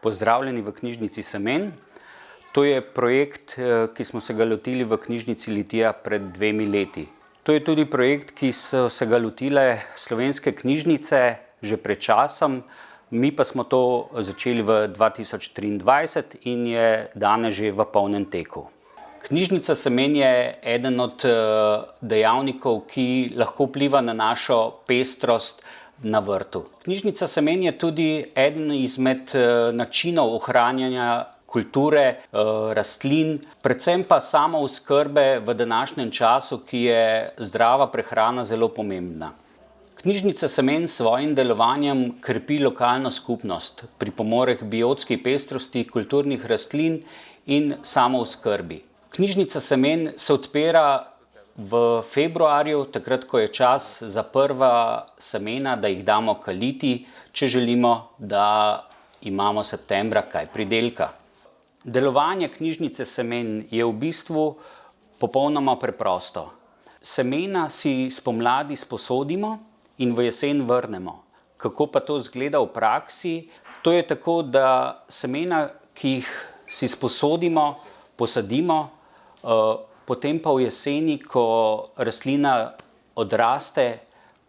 Pozdravljeni v knjižnici Semen. To je projekt, ki smo se ga lotili v knjižnici Litija pred 2 leti. To je tudi projekt, ki so se ga lotile slovenske knjižnice že pred časom, mi pa smo to začeli v 2023 in je danes že v polnem teku. Knjižnica Semen je eden od dejavnikov, ki lahko vpliva na našo pestrost na vrtu. Knjižnica Semen je tudi eden izmed načinov ohranjanja kulture, rastlin, predvsem pa samooskrbe v današnjem času, ki je zdrava prehrana zelo pomembna. Knjižnica Semen s svojim delovanjem krepi lokalno skupnost, pripomore k biotski pestrosti kulturnih rastlin in samooskrbi. Knjižnica Semen se odpira v februarju, takrat, ko je čas za prva semena, da jih damo kaliti, če želimo, da imamo septembra kaj pridelka. Delovanje knjižnice Semen je v bistvu popolnoma preprosto. Semena si spomladi sposodimo in v jesen vrnemo. Kako pa to izgleda v praksi? To je tako, da semena, ki jih si sposodimo, posadimo, potem pa v jeseni, ko rastlina odraste,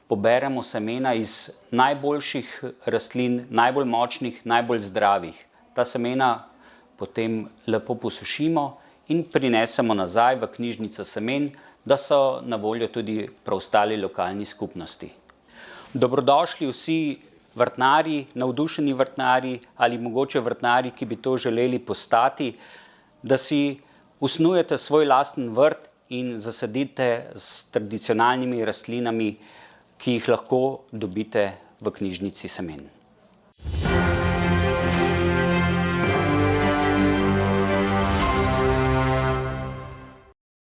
poberemo semena iz najboljših rastlin, najbolj močnih, najbolj zdravih. Ta semena potem lepo posušimo in prinesemo nazaj v knjižnico Semen, da so na voljo tudi preostali lokalni skupnosti. Dobrodošli vsi vrtnarji, navdušeni vrtnarji ali mogoče vrtnarji, ki bi to želeli postati, da si osnujete svoj lasten vrt in zasadite s tradicionalnimi rastlinami, ki jih lahko dobite v knjižnici Semen.